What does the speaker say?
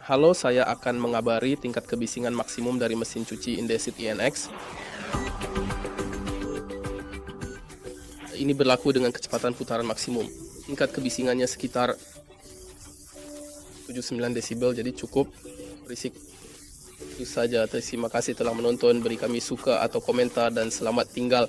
Halo, saya akan mengabari tingkat kebisingan maksimum dari mesin cuci Indesit INX. Ini berlaku dengan kecepatan putaran maksimum. Tingkat kebisingannya sekitar 79 desibel, jadi cukup berisik. Itu saja. Terima kasih telah menonton. Beri kami suka atau komentar dan selamat tinggal.